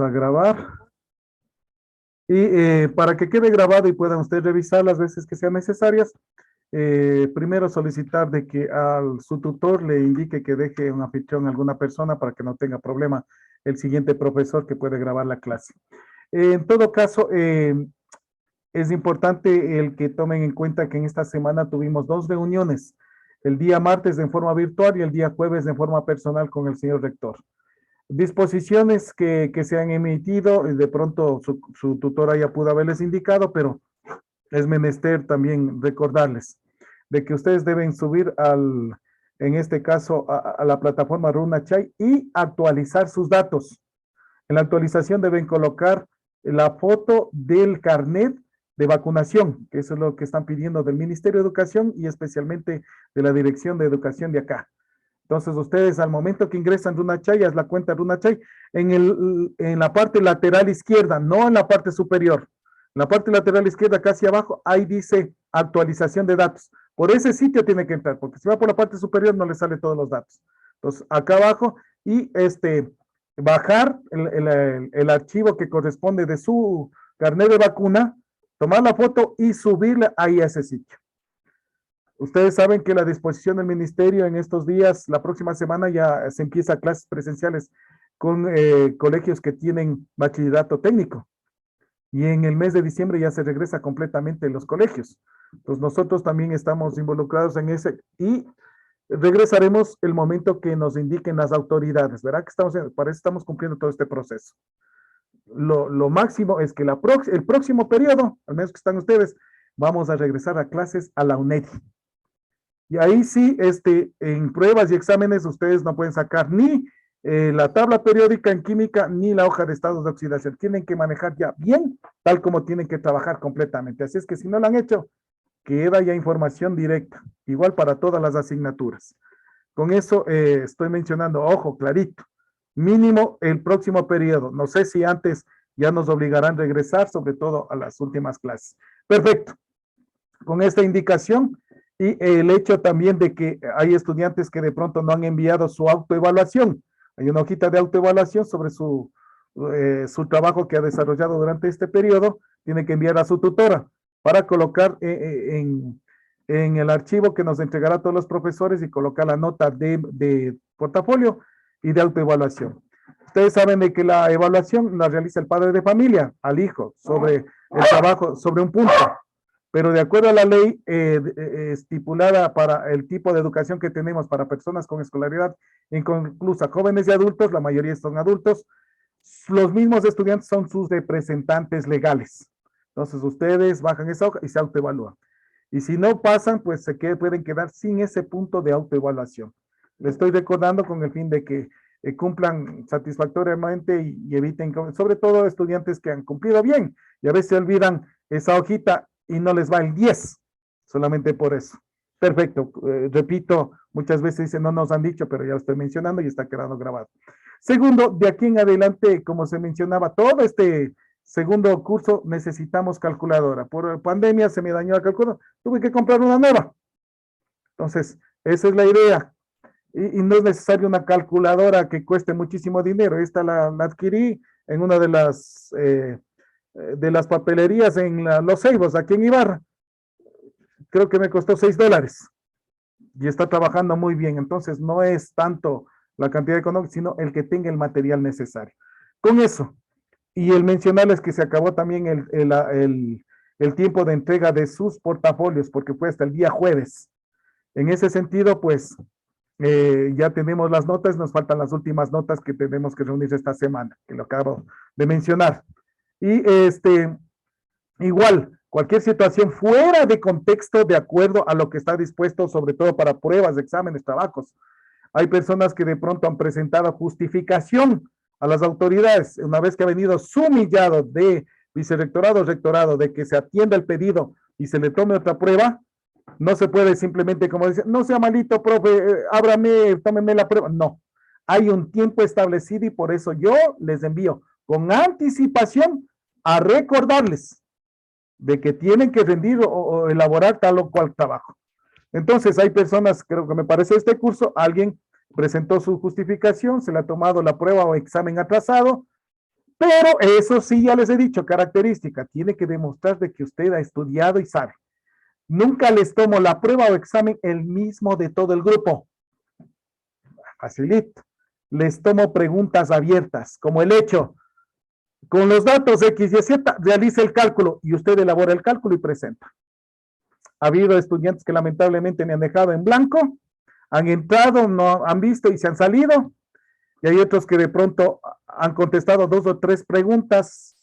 a grabar. Y para que quede grabado y puedan ustedes revisar las veces que sean necesarias, primero solicitar de que su tutor le indique que deje un anfitrión a alguna persona para que no tenga problema el siguiente profesor que puede grabar la clase. En todo caso, es importante el que tomen en cuenta que en esta semana tuvimos 2 reuniones, el día martes en forma virtual y el día jueves en forma personal con el señor rector. Disposiciones que se han emitido, de pronto su tutora ya pudo haberles indicado, pero es menester también recordarles de que ustedes deben subir en este caso, a la plataforma RunaChai y actualizar sus datos. En la actualización deben colocar la foto del carnet de vacunación, que eso es lo que están pidiendo del Ministerio de Educación y especialmente de la Dirección de Educación de acá. Entonces, ustedes al momento que ingresan RunaChai, es la cuenta RunaChai, en la parte lateral izquierda, no en la parte superior. En la parte lateral izquierda, casi abajo, ahí dice actualización de datos. Por ese sitio tiene que entrar, porque si va por la parte superior no le sale todos los datos. Entonces, acá abajo, y bajar el archivo que corresponde de su carnet de vacuna, tomar la foto y subirla ahí a ese sitio. Ustedes saben que la disposición del ministerio en estos días, la próxima semana ya se empieza clases presenciales con colegios que tienen bachillerato técnico. Y en el mes de diciembre ya se regresa completamente en los colegios. Entonces nosotros también estamos involucrados en ese y regresaremos el momento que nos indiquen las autoridades, ¿verdad? Para eso estamos cumpliendo todo este proceso. Lo máximo es que el próximo periodo, al menos que están ustedes, vamos a regresar a clases a la UNED. Y ahí sí, en pruebas y exámenes ustedes no pueden sacar ni la tabla periódica en química ni la hoja de estados de oxidación. Tienen que manejar ya bien, tal como tienen que trabajar completamente. Así es que si no lo han hecho, queda ya información directa, igual para todas las asignaturas. Con eso estoy mencionando, ojo, clarito, mínimo el próximo periodo. No sé si antes ya nos obligarán a regresar, sobre todo a las últimas clases. Perfecto. Con esta indicación y el hecho también de que hay estudiantes que de pronto no han enviado su autoevaluación. Hay una hojita de autoevaluación sobre su trabajo que ha desarrollado durante este periodo, tiene que enviar a su tutora para colocar en el archivo que nos entregará a todos los profesores y colocar la nota de portafolio y de autoevaluación. Ustedes saben de que la evaluación la realiza el padre de familia al hijo sobre el trabajo, sobre un punto. Pero de acuerdo a la ley estipulada para el tipo de educación que tenemos para personas con escolaridad inconclusa, jóvenes y adultos, la mayoría son adultos, los mismos estudiantes son sus representantes legales. Entonces ustedes bajan esa hoja y se autoevalúan. Y si no pasan, pues pueden quedar sin ese punto de autoevaluación. Les estoy recordando con el fin de que cumplan satisfactoriamente y eviten, sobre todo estudiantes que han cumplido bien y a veces se olvidan esa hojita y no les va el 10, solamente por eso. Perfecto, repito, muchas veces dicen no nos han dicho, pero ya lo estoy mencionando y está quedando grabado. Segundo, de aquí en adelante, como se mencionaba, todo este segundo curso necesitamos calculadora. Por pandemia se me dañó la calculadora, tuve que comprar una nueva. Entonces, esa es la idea. Y no es necesario una calculadora que cueste muchísimo dinero. Esta la adquirí en una de las papelerías en Los Ceibos, aquí en Ibarra. Creo que me costó $6 y está trabajando muy bien. Entonces no es tanto la cantidad económica, sino el que tenga el material necesario. Con eso, y el mencionarles que se acabó también el tiempo de entrega de sus portafolios, porque fue hasta el día jueves. En ese sentido, pues, ya tenemos las notas, nos faltan las últimas notas que tenemos que reunir esta semana, que lo acabo de mencionar. Y igual, cualquier situación fuera de contexto, de acuerdo a lo que está dispuesto, sobre todo para pruebas, exámenes, trabajos. Hay personas que de pronto han presentado justificación a las autoridades, una vez que ha venido sumillado de vicerrectorado, rectorado, de que se atienda el pedido y se le tome otra prueba, no se puede simplemente como decir, no sea malito, profe, ábrame, tómeme la prueba. No, hay un tiempo establecido y por eso yo les envío con anticipación a recordarles de que tienen que rendir o elaborar tal o cual trabajo. Entonces hay personas, creo que me parece este curso, alguien presentó su justificación, se le ha tomado la prueba o examen atrasado, Pero eso sí, ya les he dicho, característica, tiene que demostrar de que usted ha estudiado y sabe. Nunca les tomo la prueba o examen el mismo de todo el grupo. Facilito. Les tomo preguntas abiertas, como el hecho, con los datos X y Z, realiza el cálculo y usted elabora el cálculo y presenta. Ha habido estudiantes que lamentablemente me han dejado en blanco, han entrado, no han visto y se han salido, y hay otros que de pronto han contestado 2 o 3 preguntas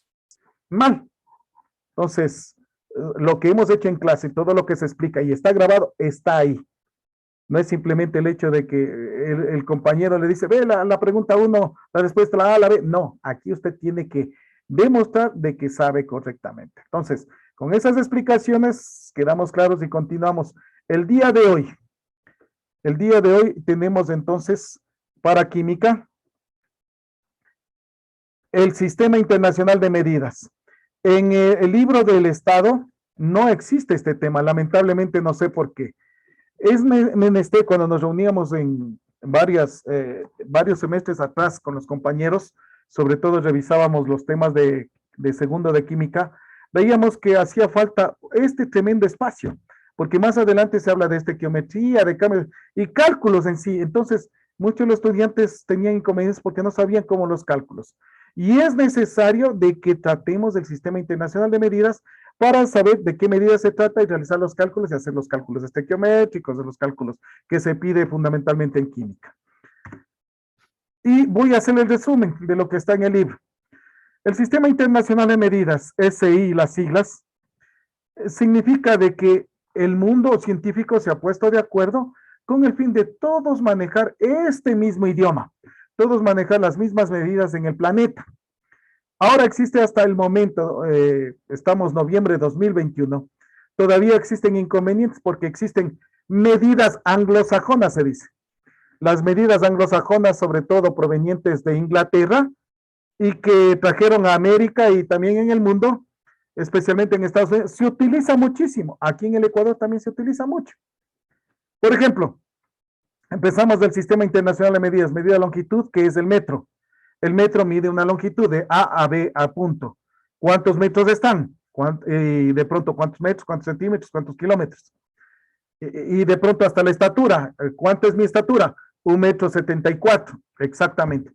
mal. Entonces, lo que hemos hecho en clase, todo lo que se explica y está grabado, está ahí. No es simplemente el hecho de que el compañero le dice, ve la pregunta 1, la respuesta la A, la B. No, aquí usted tiene que demostrar de que sabe correctamente. Entonces, con esas explicaciones quedamos claros y continuamos. El día de hoy tenemos entonces para química el Sistema Internacional de Medidas. En el libro del Estado no existe este tema, lamentablemente no sé por qué. Es menester cuando nos reuníamos en varios semestres atrás con los compañeros, sobre todo revisábamos los temas de segundo de química, veíamos que hacía falta este tremendo espacio, porque más adelante se habla de estequiometría, de cambios y cálculos en sí. Entonces, muchos de los estudiantes tenían inconvenientes porque no sabían cómo los cálculos. Y es necesario de que tratemos del Sistema Internacional de Medidas para saber de qué medidas se trata y realizar los cálculos y hacer los cálculos estequiométricos, de los cálculos que se pide fundamentalmente en química. Y voy a hacer el resumen de lo que está en el libro. El Sistema Internacional de Medidas, SI, las siglas, significa de que el mundo científico se ha puesto de acuerdo con el fin de todos manejar este mismo idioma, todos manejar las mismas medidas en el planeta. Ahora existe hasta el momento, estamos noviembre de 2021, todavía existen inconvenientes porque existen medidas anglosajonas, se dice. Las medidas anglosajonas, sobre todo provenientes de Inglaterra, y que trajeron a América y también en el mundo, especialmente en Estados Unidos, se utiliza muchísimo. Aquí en el Ecuador también se utiliza mucho. Por ejemplo, empezamos del Sistema Internacional de Medidas, medida de longitud, que es el metro. El metro mide una longitud de A a B a punto. ¿Cuántos metros están? Y de pronto, ¿cuántos metros? ¿Cuántos centímetros? ¿Cuántos kilómetros? Y de pronto hasta la estatura. ¿Cuánto es mi estatura? 1,74 m, exactamente.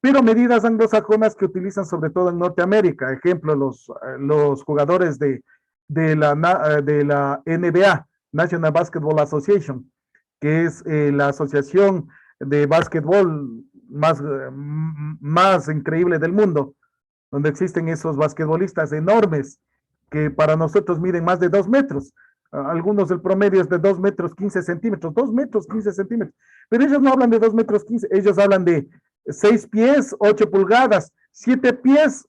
Pero medidas anglosajonas que utilizan sobre todo en Norteamérica. Ejemplo, los jugadores de la NBA, National Basketball Association, que es la asociación de básquetbol más increíble del mundo, donde existen esos basquetbolistas enormes que para nosotros miden más de 2 metros. Algunos el promedio es de 2 metros 15 centímetros, 2 metros 15 centímetros. Pero ellos no hablan de 2 metros 15, ellos hablan de 6 pies, 8 pulgadas, 7 pies,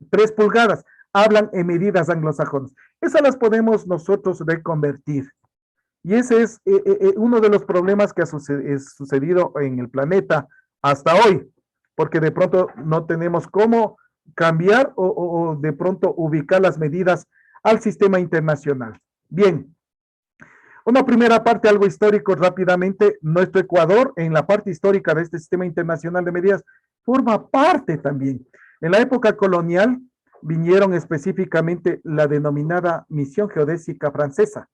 3 pulgadas. Hablan en medidas anglosajonas. Esas las podemos nosotros reconvertir. Y ese es uno de los problemas que ha sucedido en el planeta hasta hoy, porque de pronto no tenemos cómo cambiar o de pronto ubicar las medidas al sistema internacional. Bien, una primera parte, algo histórico rápidamente. Nuestro Ecuador, en la parte histórica de este sistema internacional de medidas, forma parte también. En la época colonial vinieron específicamente la denominada Misión Geodésica Francesa,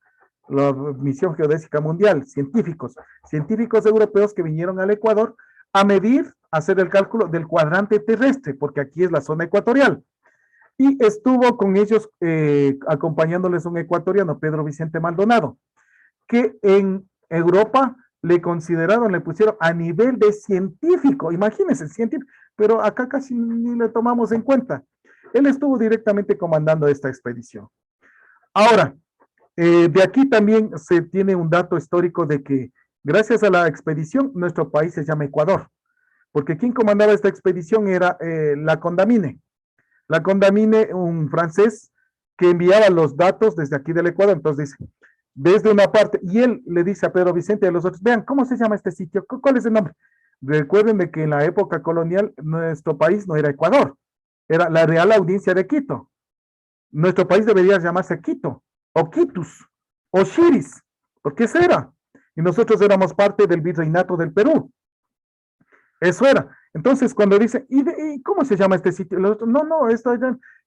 la Misión Geodésica Mundial, científicos europeos que vinieron al Ecuador a medir, a hacer el cálculo del cuadrante terrestre, porque aquí es la zona ecuatorial. Y estuvo con ellos acompañándoles un ecuatoriano, Pedro Vicente Maldonado, que en Europa le consideraron, le pusieron a nivel de científico, imagínense, científico, pero acá casi ni le tomamos en cuenta. Él estuvo directamente comandando esta expedición. Ahora, de aquí también se tiene un dato histórico de que gracias a la expedición nuestro país se llama Ecuador, porque quien comandaba esta expedición era la Condamine. La Condamine, un francés que enviaba los datos desde aquí del Ecuador. Entonces dice, desde una parte, y él le dice a Pedro Vicente y a los otros, vean, ¿cómo se llama este sitio? ¿Cuál es el nombre? Recuerden de que en la época colonial nuestro país no era Ecuador, era la Real Audiencia de Quito. Nuestro país debería llamarse Quito, o Quitus, o Chiris, porque eso era. Y nosotros éramos parte del virreinato del Perú. Eso era. Entonces, cuando dice, ¿y cómo se llama este sitio? No, no, esto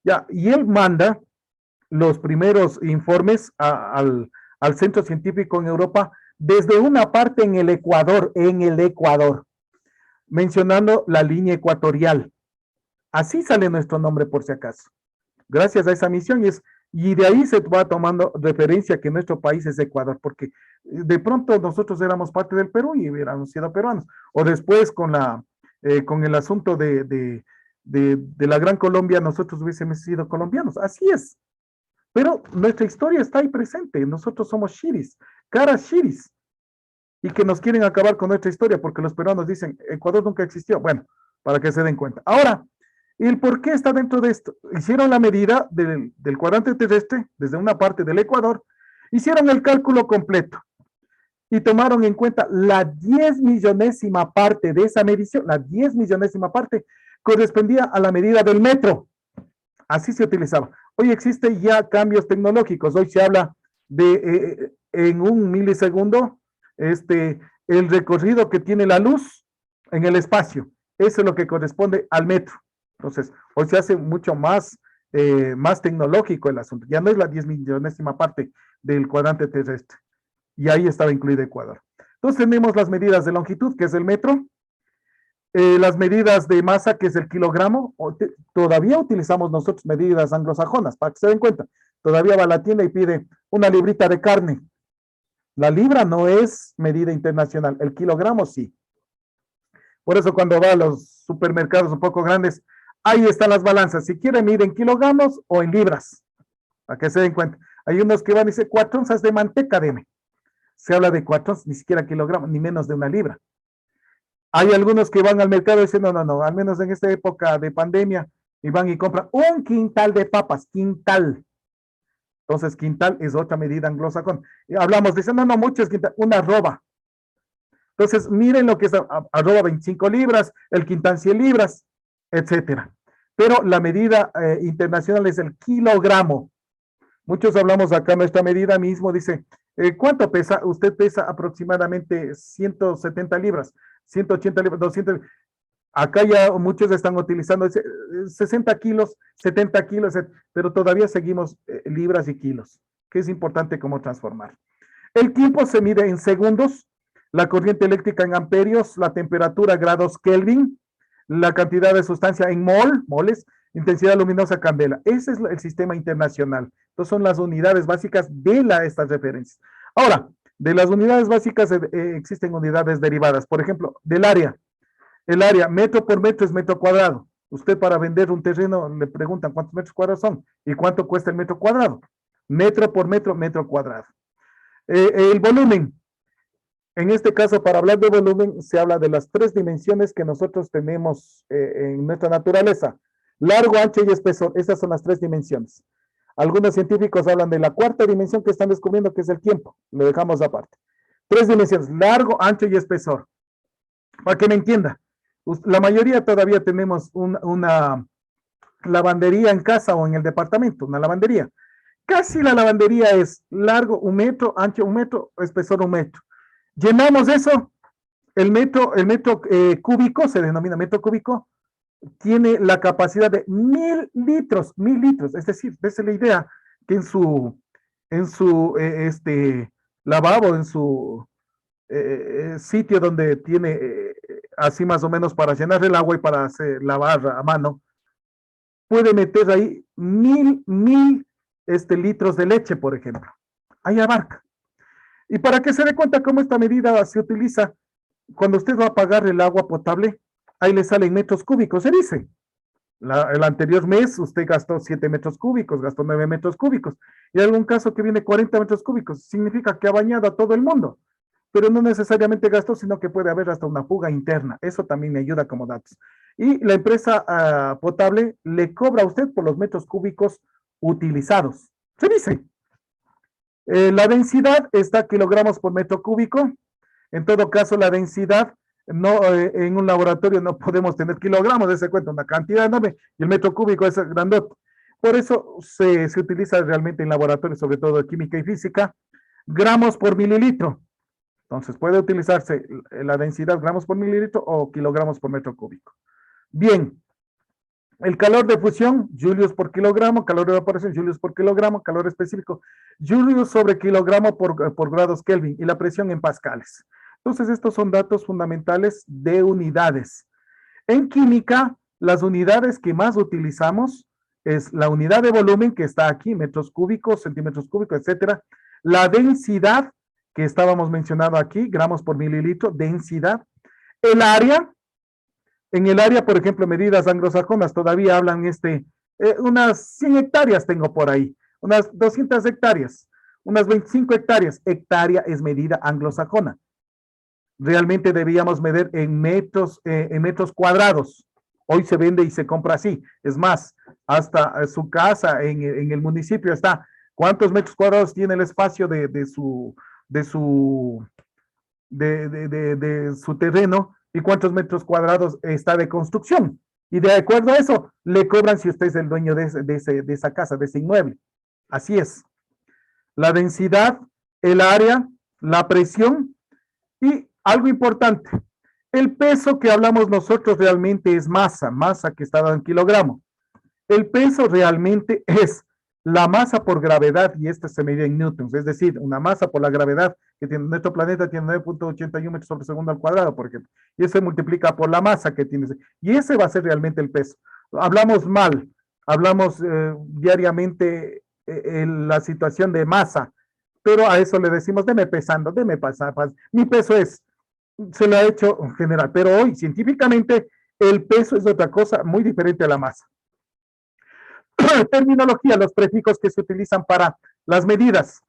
ya, y él manda los primeros informes al centro científico en Europa desde una parte en el Ecuador, mencionando la línea ecuatorial. Así sale nuestro nombre por si acaso. Gracias a esa misión y de ahí se va tomando referencia que nuestro país es Ecuador, porque de pronto nosotros éramos parte del Perú y hubiéramos sido peruanos. O después con el asunto de la Gran Colombia, nosotros hubiésemos sido colombianos. Así es. Pero nuestra historia está ahí presente. Nosotros somos shiris, caras shiris, y que nos quieren acabar con nuestra historia porque los peruanos dicen, Ecuador nunca existió. Bueno, para que se den cuenta. Ahora, ¿el por qué está dentro de esto? Hicieron la medida del cuadrante terrestre desde una parte del Ecuador, hicieron el cálculo completo y tomaron en cuenta la 10 millonésima parte de esa medición, la 10 millonésima parte correspondía a la medida del metro. Así se utilizaba. Hoy existen ya cambios tecnológicos. Hoy se habla de en un milisegundo el recorrido que tiene la luz en el espacio. Eso es lo que corresponde al metro. Entonces, hoy se hace mucho más tecnológico el asunto. Ya no es la 10 millonésima parte del cuadrante terrestre. Y ahí estaba incluido Ecuador. Entonces tenemos las medidas de longitud, que es el metro, las medidas de masa, que es el kilogramo. Todavía utilizamos nosotros medidas anglosajonas, para que se den cuenta. Todavía va a la tienda y pide una librita de carne. La libra no es medida internacional, el kilogramo sí. Por eso cuando va a los supermercados un poco grandes, ahí están las balanzas. Si quieren, miden kilogramos o en libras, para que se den cuenta. Hay unos que van y dicen 4 onzas de manteca, deme. Se habla de 4 onzas, ni siquiera kilogramos, ni menos de una libra. Hay algunos que van al mercado y dicen, no, no, no, al menos en esta época de pandemia, y van y compran un quintal de papas, quintal. Entonces, quintal es otra medida anglosajona. Hablamos, dicen, no, no, mucho es quintal, una arroba. Entonces, miren lo que es arroba 25 libras, el quintal 100 libras, etcétera. Pero la medida internacional es el kilogramo. Muchos hablamos acá, nuestra medida mismo dice, ¿cuánto pesa? Usted pesa aproximadamente 170 libras, 180 libras, 200. Acá ya muchos están utilizando 60 kilos, 70 kilos, pero todavía seguimos libras y kilos, que es importante cómo transformar. El tiempo se mide en segundos, la corriente eléctrica en amperios, la temperatura grados Kelvin, la cantidad de sustancia en moles, intensidad luminosa candela. Ese es el sistema internacional. Entonces son las unidades básicas de estas referencias. Ahora, de las unidades básicas existen unidades derivadas. Por ejemplo, del área. El área, metro por metro es metro cuadrado. Usted para vender un terreno le preguntan cuántos metros cuadrados son y cuánto cuesta el metro cuadrado. Metro por metro, metro cuadrado. El volumen. En este caso, para hablar de volumen, se habla de las 3 dimensiones que nosotros tenemos en nuestra naturaleza. Largo, ancho y espesor. Esas son las 3 dimensiones. Algunos científicos hablan de la 4ª dimensión que están descubriendo, que es el tiempo. Lo dejamos aparte. 3 dimensiones, largo, ancho y espesor. Para que me entienda. La mayoría todavía tenemos una lavandería en casa o en el departamento, una lavandería. Casi la lavandería es largo 1 metro, ancho 1 metro, espesor 1 metro. Llenamos eso, el metro cúbico, se denomina metro cúbico, tiene la capacidad de 1000 litros, es decir, esa es la idea, que en su lavabo, en su sitio donde tiene así más o menos para llenar el agua y para lavar a mano, puede meter ahí 1000 litros de leche, por ejemplo. Ahí abarca. Y para que se dé cuenta cómo esta medida se utiliza, cuando usted va a pagar el agua potable, ahí le salen metros cúbicos, se dice. El anterior mes usted gastó 7 metros cúbicos, gastó 9 metros cúbicos. Y en algún caso que viene 40 metros cúbicos, significa que ha bañado a todo el mundo. Pero no necesariamente gastó, sino que puede haber hasta una fuga interna. Eso también me ayuda como datos. Y la empresa potable le cobra a usted por los metros cúbicos utilizados. Se dice. La densidad está kilogramos por metro cúbico. En todo caso, la densidad, no, en un laboratorio no podemos tener kilogramos, de cuenta, una cantidad enorme, y el metro cúbico es grandote. Por eso se utiliza realmente en laboratorios, sobre todo de química y física, gramos por mililitro. Entonces, puede utilizarse la densidad gramos por mililitro o kilogramos por metro cúbico. Bien, el calor de fusión, julios por kilogramo, calor de evaporación, julios por kilogramo, calor específico, julios sobre kilogramo por grados Kelvin y la presión en pascales. Entonces, estos son datos fundamentales de unidades. En química, las unidades que más utilizamos es la unidad de volumen que está aquí, metros cúbicos, centímetros cúbicos, etcétera. La densidad que estábamos mencionando aquí, gramos por mililitro, densidad. El área, en el área, por ejemplo, medidas anglosajonas todavía hablan unas 100 hectáreas tengo por ahí, unas 200 hectáreas, unas 25 hectáreas. Hectárea es medida anglosajona. Realmente debíamos medir en metros cuadrados. Hoy se vende y se compra así. Es más, hasta su casa en el municipio está. ¿Cuántos metros cuadrados tiene el espacio de su terreno y cuántos metros cuadrados está de construcción? Y de acuerdo a eso, le cobran si usted es el dueño de esa casa, de ese inmueble. Así es. La densidad, el área, la presión y algo importante, el peso que hablamos nosotros realmente es masa que está dada en kilogramo. El peso realmente es la masa por gravedad y esta se mide en newtons, es decir, una masa por la gravedad que tiene nuestro planeta tiene 9.81 metros sobre segundo al cuadrado, por ejemplo, y eso se multiplica por la masa que tiene, y ese va a ser realmente el peso. Hablamos mal, hablamos diariamente en la situación de masa, pero a eso le decimos, deme pesando, deme pasar, mi peso es, se lo ha hecho en general, pero hoy científicamente el peso es otra cosa muy diferente a la masa. Terminología, los prefijos que se utilizan para las medidas.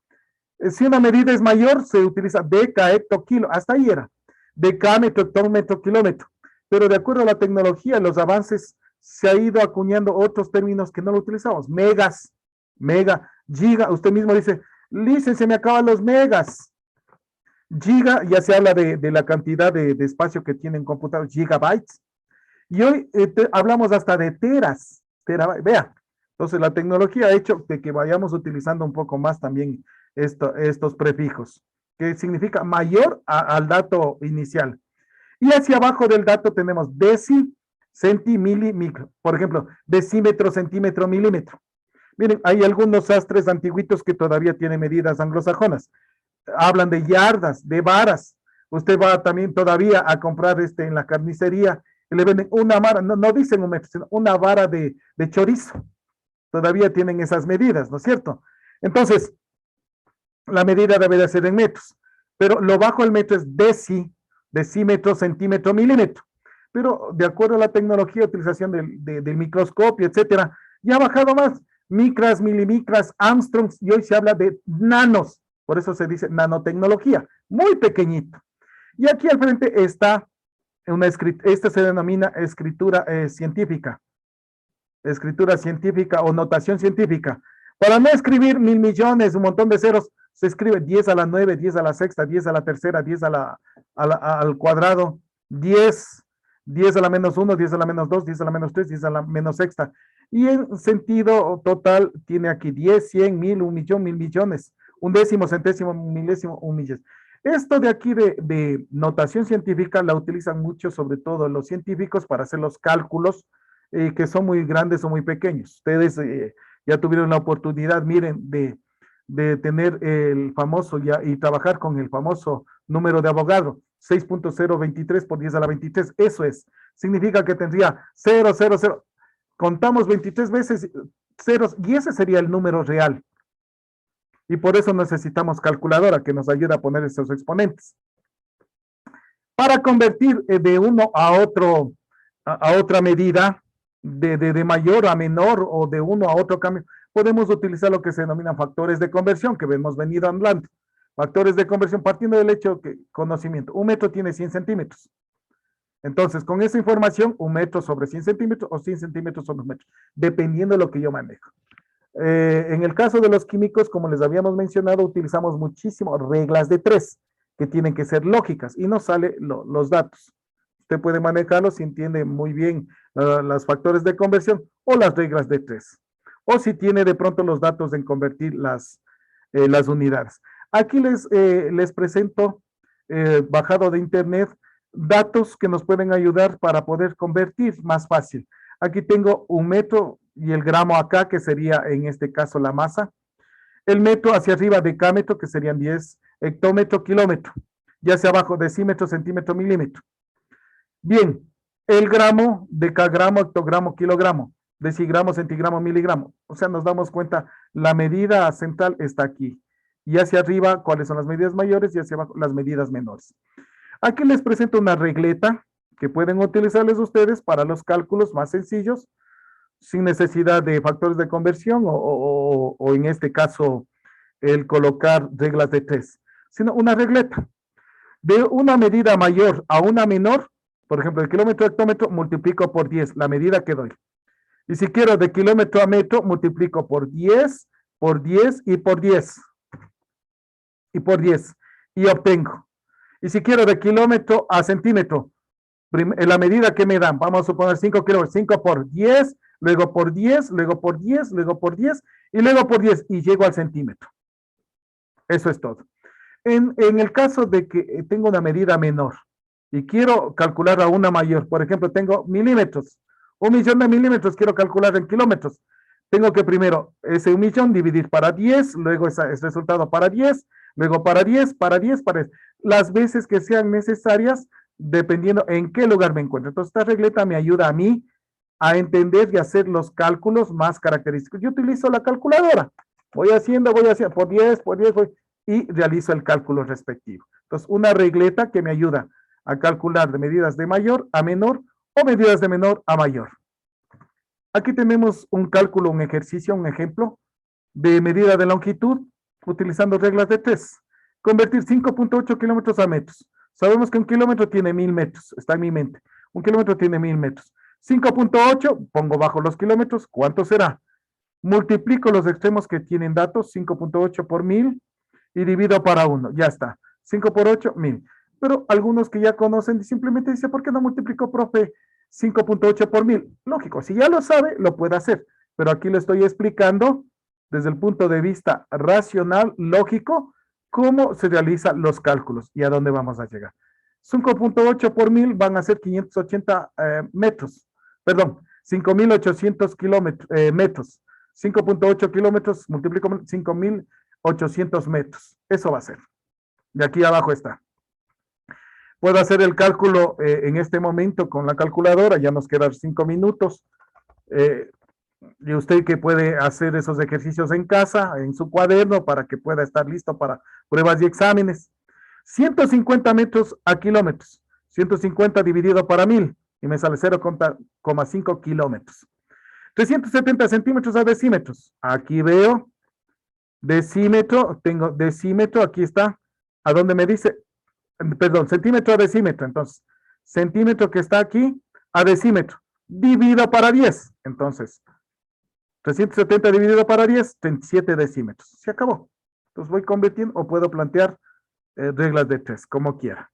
Si una medida es mayor, se utiliza deca, hecto, kilo, hasta ahí era. Decámetro, hectómetro, kilómetro. Pero de acuerdo a la tecnología, los avances, se ha ido acuñando otros términos que no lo utilizamos. Megas, mega, giga. Usted mismo dice, Licen, se me acaban los megas. Giga, ya se habla de la cantidad de espacio que tienen computados, gigabytes. Y hoy hablamos hasta de teras. Vea, entonces la tecnología ha hecho que vayamos utilizando un poco más también estos prefijos, que significa mayor al dato inicial. Y hacia abajo del dato tenemos deci, centi, mili, micro. Por ejemplo, decímetro, centímetro, milímetro. Miren, hay algunos sastres antiguitos que todavía tienen medidas anglosajonas. Hablan de yardas, de varas. Usted va también todavía a comprar en la carnicería y le venden una vara, no dicen un metro, sino una vara de chorizo. Todavía tienen esas medidas, ¿no es cierto? Entonces, la medida debe de ser en metros, pero lo bajo del metro es decímetro, centímetro, milímetro. Pero de acuerdo a la tecnología, utilización del microscopio, etcétera, ya ha bajado más. Micras, milimicras, Armstrongs, y hoy se habla de nanos, por eso se dice nanotecnología, muy pequeñito. Y aquí al frente está esta se denomina escritura científica o notación científica. Para no escribir 1.000 millones, un montón de ceros, se escribe 10 a la 9, 10 a la sexta, 10 a la tercera, 10 al cuadrado, 10 a la menos 1, 10 a la menos 2, 10 a la menos 3, 10 a la menos sexta. Y en sentido total tiene aquí 10, 100, 1.000, 1.000.000, 1.000 millones, un décimo, centésimo, milésimo, un millón. Esto de aquí de notación científica la utilizan mucho, sobre todo los científicos, para hacer los cálculos que son muy grandes o muy pequeños. Ustedes ya tuvieron la oportunidad, miren, de tener el famoso y trabajar con el famoso número de Avogadro, 6.023 por 10 a la 23. Eso significa que tendría 0, 0, 0. Contamos 23 veces ceros y ese sería el número real. Y por eso necesitamos calculadora que nos ayude a poner esos exponentes. Para convertir de uno a otro, a otra medida, de mayor a menor o de uno a otro cambio, podemos utilizar lo que se denominan factores de conversión, que hemos venido hablando. Factores de conversión, partiendo del hecho que conocimiento. Un metro tiene 100 centímetros. Entonces, con esa información, un metro sobre 100 centímetros o 100 centímetros sobre un metro, dependiendo de lo que yo manejo. En el caso de los químicos, como les habíamos mencionado, utilizamos muchísimo reglas de 3, que tienen que ser lógicas, y nos salen los datos. Usted puede manejarlos si entiende muy bien los factores de conversión o las reglas de 3. O si tiene de pronto los datos en convertir las unidades. Aquí les presento bajado de internet datos que nos pueden ayudar para poder convertir más fácil. Aquí tengo un metro y el gramo acá, que sería en este caso la masa. El metro hacia arriba, decámetro, que serían 10, hectómetro, kilómetro. Y hacia abajo, decímetro, centímetro, milímetro. Bien, el gramo, decagramo, hectogramo, kilogramo, decigramo, centigramo, miligramo. O sea, nos damos cuenta, la medida central está aquí. Y hacia arriba, cuáles son las medidas mayores y hacia abajo, las medidas menores. Aquí les presento una regleta que pueden utilizarles ustedes para los cálculos más sencillos, sin necesidad de factores de conversión o en este caso, el colocar reglas de tres, sino una regleta. De una medida mayor a una menor, por ejemplo, el kilómetro hectómetro, multiplico por 10, la medida que doy. Y si quiero de kilómetro a metro, multiplico por 10, por 10 y por 10. Y por 10. Y obtengo. Y si quiero de kilómetro a centímetro, la medida que me dan, vamos a suponer 5 kilómetros, 5 por 10, luego por 10, luego por 10, luego por 10, y luego por 10, y llego al centímetro. Eso es todo. En el caso de que tengo una medida menor y quiero calcular a una mayor, por ejemplo, tengo milímetros, 1.000.000 de milímetros, quiero calcular en kilómetros. Tengo que primero ese 1.000.000 dividir para 10, luego ese resultado para 10, luego para 10, para 10, para 10. Las veces que sean necesarias, dependiendo en qué lugar me encuentro. Entonces, esta regleta me ayuda a mí a entender y hacer los cálculos más característicos. Yo utilizo la calculadora. Voy haciendo, por 10, y realizo el cálculo respectivo. Entonces, una regleta que me ayuda a calcular de medidas de mayor a menor o medidas de menor a mayor. Aquí tenemos un cálculo, un ejercicio, un ejemplo de medida de longitud utilizando reglas de tres. Convertir 5.8 kilómetros a metros. Sabemos que un kilómetro tiene 1.000 metros, está en mi mente. Un kilómetro tiene 1.000 metros. 5.8, pongo bajo los kilómetros, ¿cuánto será? Multiplico los extremos que tienen datos, 5.8 por 1.000, y divido para 1, ya está. 5 por 8, 1.000. Pero algunos que ya conocen simplemente dicen, ¿por qué no multiplico, profe, 5.8 por 1.000? Lógico, si ya lo sabe, lo puede hacer. Pero aquí lo estoy explicando desde el punto de vista racional, lógico, cómo se realizan los cálculos y a dónde vamos a llegar. 5.8 por 1.000 van a ser 580 metros. Perdón, 5.800 metros. 5.8 kilómetros multiplico 5.800 metros. Eso va a ser. De aquí abajo está. Puedo hacer el cálculo en este momento con la calculadora. Ya nos quedan 5 minutos. Y usted que puede hacer esos ejercicios en casa, en su cuaderno, para que pueda estar listo para pruebas y exámenes. 150 metros a kilómetros. 150 dividido para 1.000. Y me sale 0,5 kilómetros. 370 centímetros a decímetros. Aquí veo decímetro, tengo decímetro, aquí está. ¿A dónde me dice? Perdón, centímetro a decímetro. Entonces, centímetro que está aquí a decímetro. Dividido para 10. Entonces, 370 dividido para 10, 37 decímetros. Se acabó. Entonces voy convirtiendo o puedo plantear reglas de tres, como quiera.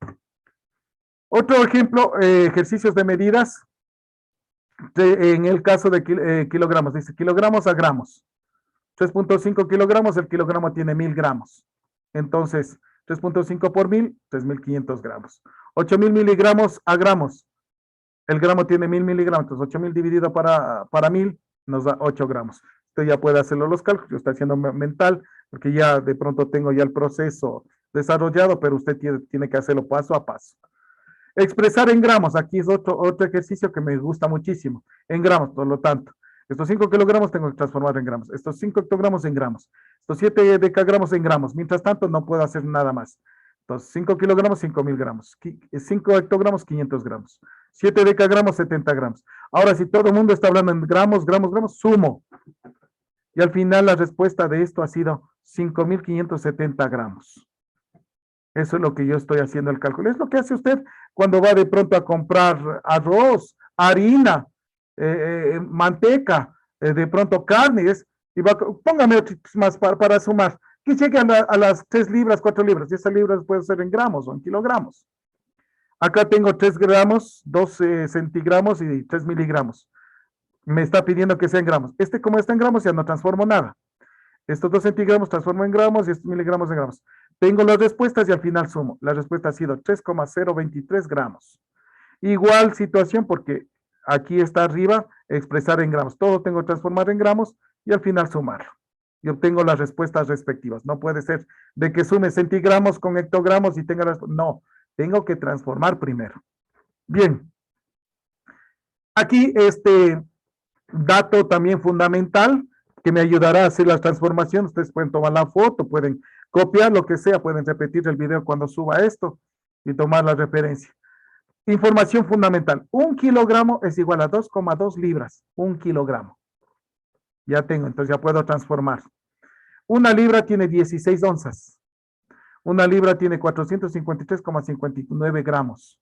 Otro ejemplo, ejercicios de medidas. En el caso de kilogramos, dice kilogramos a gramos. 3.5 kilogramos, el kilogramo tiene 1.000 gramos. Entonces, 3.5 por 1.000, 3.500 gramos. 8.000 miligramos a gramos. El gramo tiene 1.000 miligramos, entonces 8.000 dividido para 1.000 nos da 8 gramos. Usted ya puede hacerlo los cálculos, yo estoy haciendo mental, porque ya de pronto tengo ya el proceso desarrollado, pero usted tiene que hacerlo paso a paso. Expresar en gramos, aquí es otro ejercicio que me gusta muchísimo. En gramos, por lo tanto, estos 5 kilogramos tengo que transformar en gramos, estos 5 hectogramos en gramos, estos 7 decagramos en gramos. Mientras tanto, no puedo hacer nada más. Entonces, 5 kilogramos, 5.000 gramos. 5 hectogramos, 500 gramos. 7 decagramos, 70 gramos. Ahora, si todo el mundo está hablando en gramos, sumo. Y al final la respuesta de esto ha sido 5.570 gramos. Eso es lo que yo estoy haciendo el cálculo. Es lo que hace usted cuando va de pronto a comprar arroz, harina, manteca, de pronto carnes, y póngame más para sumar, que llegue a las 3 libras, 4 libras, y esas libras pueden ser en gramos o en kilogramos. Acá tengo 3 gramos, 12 centigramos y 3 miligramos. Me está pidiendo que sea en gramos. Como está en gramos, ya no transformo nada. Estos 2 centigramos transformo en gramos y estos miligramos en gramos. Tengo las respuestas y al final sumo. La respuesta ha sido 3,023 gramos. Igual situación porque aquí está arriba expresar en gramos. Todo tengo que transformar en gramos y al final sumarlo. Y obtengo las respuestas respectivas. No puede ser de que sume centigramos con hectogramos y tenga las... No, tengo que transformar primero. Bien. Aquí este dato también fundamental que me ayudará a hacer las transformaciones. Ustedes pueden tomar la foto, pueden copiar lo que sea, pueden repetir el video cuando suba esto y tomar la referencia. Información fundamental. 1 kilogramo es igual a 2,2 libras. 1 kilogramo. Ya tengo, entonces ya puedo transformar. Una libra tiene 16 onzas. Una libra tiene 453,59 gramos.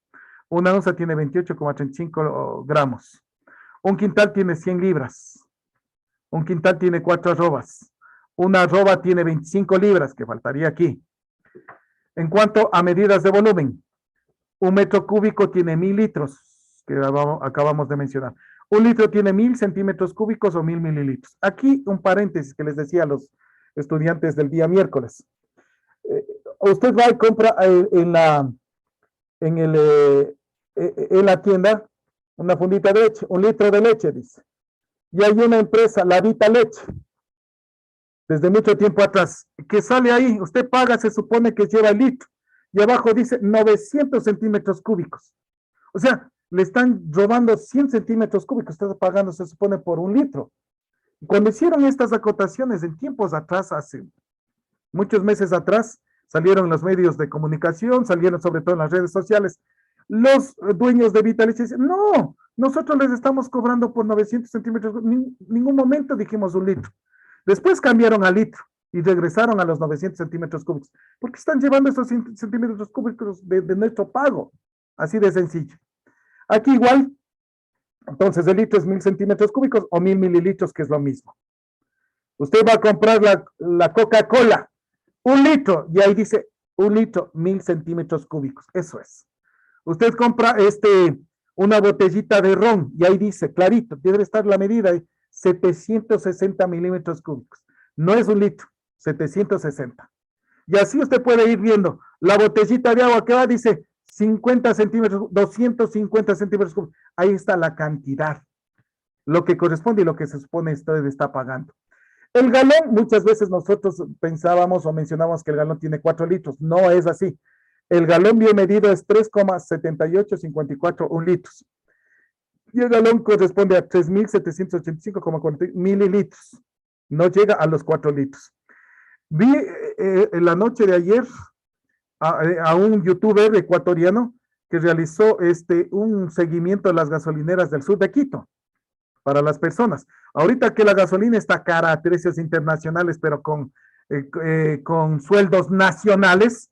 Una onza tiene 28,35 gramos. Un quintal tiene 100 libras. Un quintal tiene 4 arrobas. Una arroba tiene 25 libras, que faltaría aquí. En cuanto a medidas de volumen, un metro cúbico tiene 1000 litros, que acabamos de mencionar. Un litro tiene 1000 centímetros cúbicos o 1000 mililitros. Aquí un paréntesis que les decía a los estudiantes del día miércoles. Usted va y compra en la tienda una fundita de leche, 1 litro de leche, dice. Y hay una empresa, la Vita Leche, desde mucho tiempo atrás, que sale ahí, usted paga, se supone que lleva el litro, y abajo dice 900 centímetros cúbicos. O sea, le están robando 100 centímetros cúbicos, está pagando, se supone, por 1 litro. Cuando hicieron estas acotaciones en tiempos atrás, hace muchos meses atrás, salieron los medios de comunicación, salieron sobre todo en las redes sociales, los dueños de Vitaleche dicen, no, nosotros les estamos cobrando por 900 centímetros, ningún momento dijimos 1 litro. Después cambiaron a litro y regresaron a los 900 centímetros cúbicos, porque están llevando esos centímetros cúbicos de nuestro pago, así de sencillo. Aquí igual, entonces el litro es 1000 centímetros cúbicos o 1000 mililitros, que es lo mismo. Usted va a comprar la Coca-Cola, 1 litro, y ahí dice 1 litro, 1000 centímetros cúbicos, eso es. Usted compra una botellita de ron y ahí dice clarito, debe estar la medida, 760 milímetros cúbicos. No es 1 litro, 760. Y así usted puede ir viendo la botellita de agua que va, dice 50 centímetros, 250 centímetros cúbicos. Ahí está la cantidad, lo que corresponde y lo que se supone usted está pagando. El galón, muchas veces nosotros pensábamos o mencionábamos que el galón tiene 4 litros. No es así. El galón bien medido es 3,7854 litros. Y el galón corresponde a 3.785,40 mililitros. No llega a los 4 litros. Vi en la noche de ayer a un youtuber ecuatoriano que realizó un seguimiento de las gasolineras del sur de Quito para las personas. Ahorita que la gasolina está cara a precios internacionales, pero con sueldos nacionales,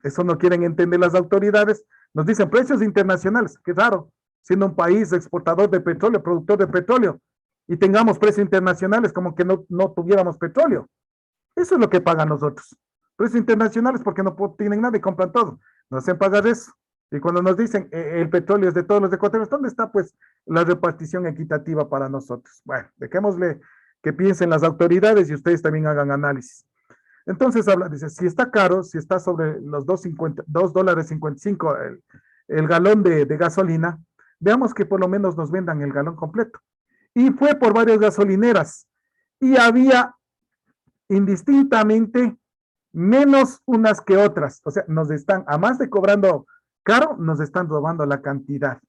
eso no quieren entender las autoridades, nos dicen precios internacionales, qué raro, siendo un país exportador de petróleo, productor de petróleo, y tengamos precios internacionales como que no tuviéramos petróleo. Eso es lo que pagan nosotros. Precios internacionales porque no tienen nada y compran todo. Nos hacen pagar eso. Y cuando nos dicen el petróleo es de todos los ecuatorianos, ¿dónde está pues la repartición equitativa para nosotros? Bueno, dejémosle que piensen las autoridades y ustedes también hagan análisis. Entonces habla, dice, si está caro, si está sobre los $2.55 el galón de gasolina, veamos que por lo menos nos vendan el galón completo. Y fue por varias gasolineras y había indistintamente menos unas que otras. O sea, nos están, a más de cobrando caro, nos están robando la cantidad.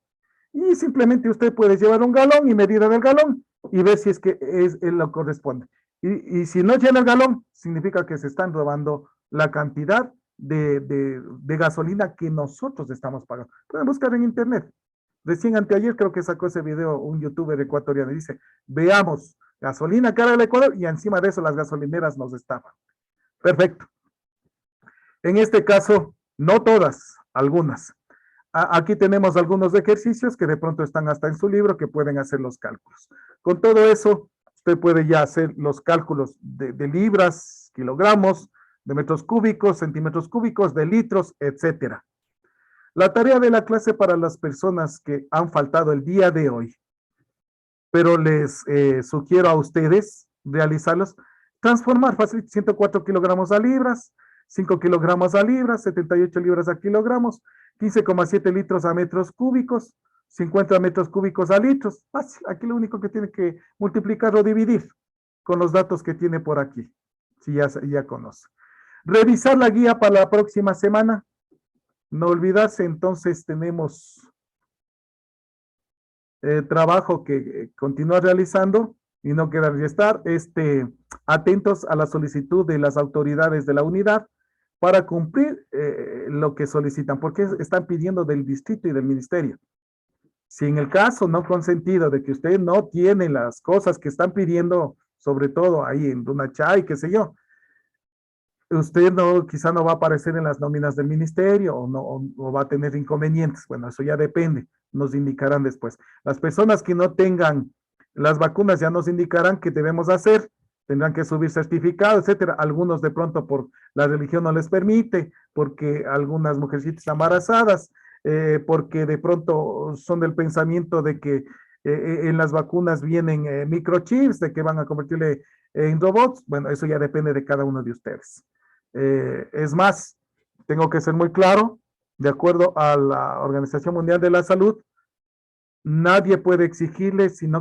Y simplemente usted puede llevar un galón y medida del galón y ver si es que lo corresponde. Y si no llena el galón, significa que se están robando la cantidad de gasolina que nosotros estamos pagando. Pueden buscar en internet. Recién anteayer creo que sacó ese video un youtuber ecuatoriano y dice, veamos, gasolina cara del Ecuador y encima de eso las gasolineras nos estafan. Perfecto. En este caso, no todas, algunas. Aquí tenemos algunos ejercicios que de pronto están hasta en su libro que pueden hacer los cálculos. Con todo eso, usted puede ya hacer los cálculos de libras, kilogramos, de metros cúbicos, centímetros cúbicos, de litros, etcétera. La tarea de la clase para las personas que han faltado el día de hoy, pero les sugiero a ustedes realizarlos, transformar fácil 104 kilogramos a libras, 5 kilogramos a libra, 78 libras a kilogramos, 15,7 litros a metros cúbicos, 50 metros cúbicos a litros. Fácil, aquí lo único que tiene que multiplicar o dividir con los datos que tiene por aquí, si ya conoce. Revisar la guía para la próxima semana. No olvidarse, entonces tenemos trabajo que continuar realizando y no quedar y estar atentos a la solicitud de las autoridades de la unidad para cumplir lo que solicitan, porque están pidiendo del distrito y del ministerio. Si en el caso no consentido de que usted no tiene las cosas que están pidiendo, sobre todo ahí en Dunachay, qué sé yo, usted no, quizá no va a aparecer en las nóminas del ministerio o, no, o va a tener inconvenientes. Bueno, eso ya depende, nos indicarán después. Las personas que no tengan las vacunas ya nos indicarán qué debemos hacer, tendrán que subir certificado, etcétera. Algunos de pronto por la religión no les permite, porque algunas mujercitas embarazadas, porque de pronto son del pensamiento de que en las vacunas vienen microchips, de que van a convertirle en robots. Bueno, eso ya depende de cada uno de ustedes. Es más, tengo que ser muy claro, de acuerdo a la Organización Mundial de la Salud, nadie puede exigirle si no